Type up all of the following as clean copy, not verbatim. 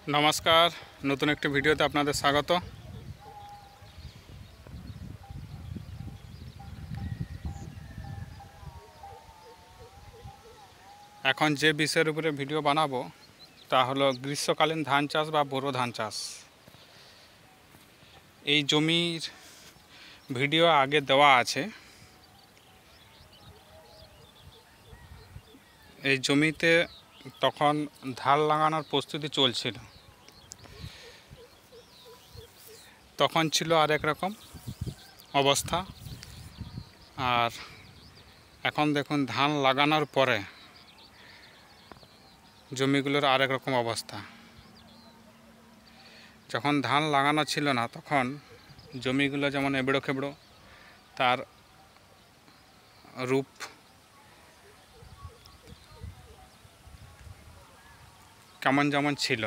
নমস্কার, নতুন একটি ভিডিওতে আপনাদের স্বাগত। এখন যে বিষয়ের উপরে ভিডিও বানাবো তা হলো গ্রীষ্মকালীন ধান চাষ বা বোরো ধান চাষ। এই জমির ভিডিও আগে দেওয়া আছে। এই জমিতে তখন ধান লাগানোর প্রস্তুতি চলছিল। তখন ছিল আরেক রকম অবস্থা, আর এখন দেখুন ধান লাগানোর পরে জমিগুলোর আরেক রকম অবস্থা। যখন ধান লাগানো ছিল না তখন জমিগুলো যেমন এবড়ো খেবড়ো, তার রূপ কেমন যেমন ছিল।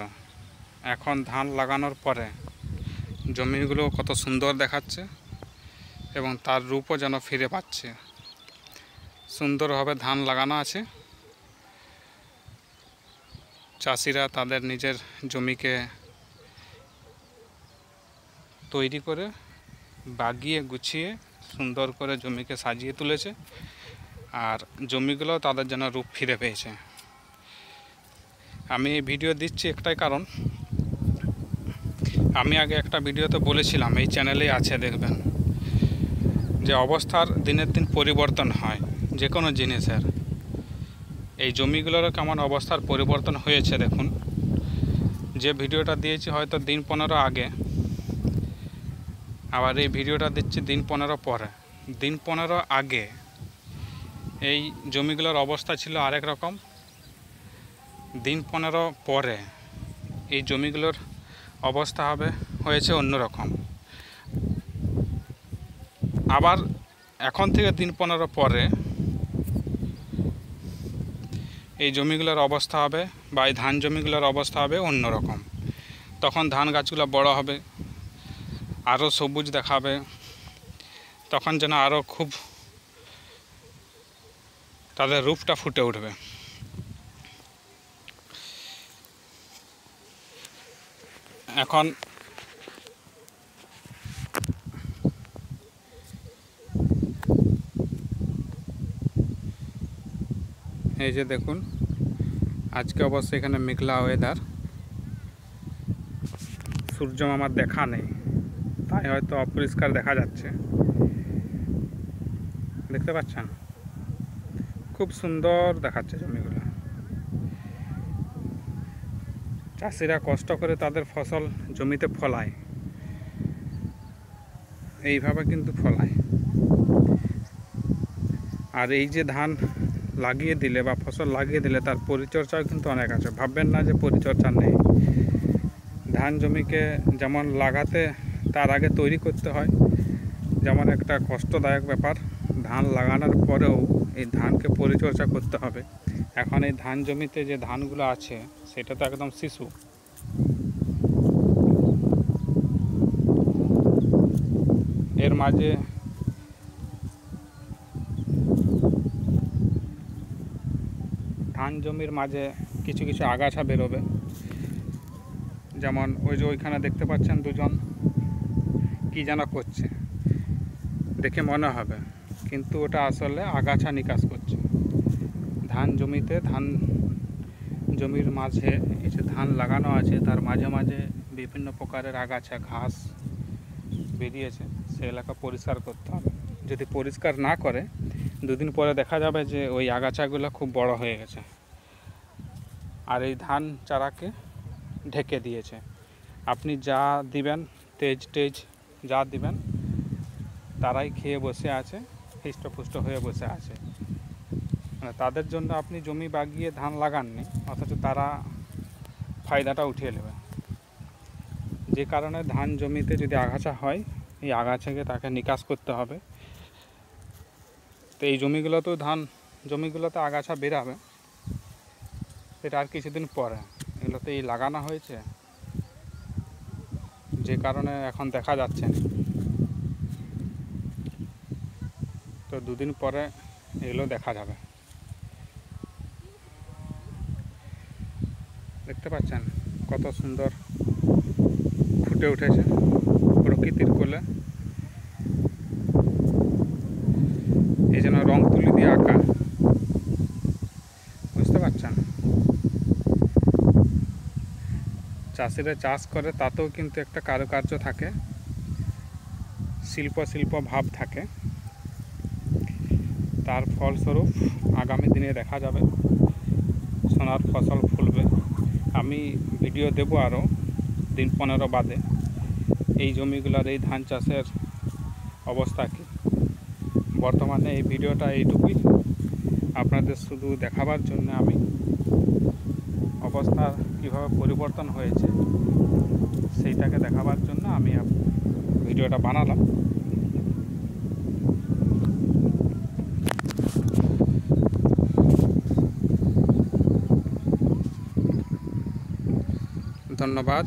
এখন ধান লাগানোর পরে জমিগুলো কত সুন্দর দেখাচ্ছে এবং তার রূপও যেন ফিরে পাচ্ছে। সুন্দরভাবে ধান লাগানো আছে। চাষিরা তাদের নিজের জমিকে তৈরি করে বাগিয়ে গুছিয়ে সুন্দর করে জমিকে সাজিয়ে তুলেছে, আর জমিগুলো তাদের যেন রূপ ফিরে পেয়েছে। আমি এই ভিডিও দিচ্ছি একটাই কারণ, আমি আগে একটা ভিডিওতে বলেছিলাম, এই চ্যানেলেই আছে দেখবেন, যে অবস্থার দিনের দিন পরিবর্তন হয় যে কোনো জিনিসের। এই জমিগুলোরও কেমন অবস্থার পরিবর্তন হয়েছে দেখুন। যে ভিডিওটা দিয়েছি হয়তো দিন 15 আগে, আবার এই ভিডিওটা দিচ্ছি দিন 15 পরে। দিন 15 আগে এই জমিগুলোর অবস্থা ছিল আরেক রকম, দিন 15 পরে এই জমিগুলোর অবস্থা হয়েছে অন্যরকম। আবার এখন থেকে দিন 15 পরে এই জমিগুলোর অবস্থা হবে, বা এই ধান জমিগুলোর অবস্থা হবে অন্যরকম। তখন ধান গাছগুলো বড় হবে, আরও সবুজ দেখাবে, তখন যেন আরও খুব তাদের রূপটা ফুটে উঠবে। এখন এই যে দেখুন, আজকে অবশ্য এখানে মেঘলা ওয়েদার, সূর্য মামার দেখা নেই, তাই হয়তো অপরিষ্কার দেখা যাচ্ছে। দেখতে পাচ্ছেন খুব সুন্দর দেখাচ্ছে জমিগুলো। চাষিরা কষ্ট করে তাদের ফসল জমিতে ফলায়, এইভাবে কিন্তু ফলায়। আর এই যে ধান লাগিয়ে দিলে বা ফসল লাগিয়ে দিলে তার পরিচর্যাও কিন্তু অনেক আছে। ভাববেন না যে পরিচর্যা নেই। ধান জমিকে যেমন লাগাতে তার আগে তৈরি করতে হয়, যেমন একটা কষ্টদায়ক ব্যাপার, ধান লাগানোর পরেও এই ধানকে পরিচর্যা করতে হবে। এখন এই ধান জমিতে যে ধানগুলো আছে সেটা তো একদম শিশু। এর মাঝে ধান জমির মাঝে কিছু কিছু আগাছা বেরোবে। যেমন ওই যে ওইখানে দেখতে পাচ্ছেন দুজন কি যেন করছে, দেখে মনে হবে, কিন্তু ওটা আসলে আগাছা নিকাশ করছে। ধান জমিতে, ধান জমির মাঝে এই যে ধান লাগানো আছে তার মাঝে মাঝে বিভিন্ন প্রকারের আগাছা, ঘাস বেরিয়েছে, সে এলাকা পরিষ্কার করতে হবে। যদি পরিষ্কার না করে দুদিন পরে দেখা যাবে যে ওই আগাছাগুলো খুব বড় হয়ে গেছে, আর এই ধান চারাকে ঢেকে দিয়েছে। আপনি যা দিবেন, তেজ যা দিবেন, তারাই খেয়ে বসে আছে, হৃষ্টপুষ্ট হয়ে বসে আছে। মানে তাদের জন্য আপনি জমি বাগিয়ে ধান লাগাননি, অথচ তারা ফায়দাটা উঠিয়ে নেবে। যে কারণে ধান জমিতে যদি আগাছা হয়, এই আগাছাকে তাকে নিকাশ করতে হবে। তো এই জমিগুলোতেও, ধান জমিগুলোতে আগাছা বেরাবে, সেটা আর কিছুদিন পরে। এগুলোতে এই লাগানো হয়েছে যে কারণে এখন দেখা যাচ্ছে না। তো দুদিন পরে এগুলো দেখা যাবে। দেখতে পাচ্ছেন কত সুন্দর ফুটে উঠেছে প্রকৃতির কোলে। এই যেন রং তুলি দিয়ে আঁকা, বুঝতে পারছেন? চাষিরা চাষ করে তাতেও কিন্তু একটা কারুকার্য থাকে, শিল্প ভাব থাকে। তার ফলস্বরূপ আগামী দিনে দেখা যাবে সোনার ফসল ফুলবে। আমি ভিডিও দেব আরও দিন 15 বাদে এই জমিগুলোর এই ধান চাষের অবস্থা কী। বর্তমানে এই ভিডিওটা এইটুকুই, আপনাদের শুধু দেখাবার জন্য আমি অবস্থা কীভাবে পরিবর্তন হয়েছে সেইটাকে দেখাবার জন্য আমি ভিডিওটা বানালাম। ধন্যবাদ।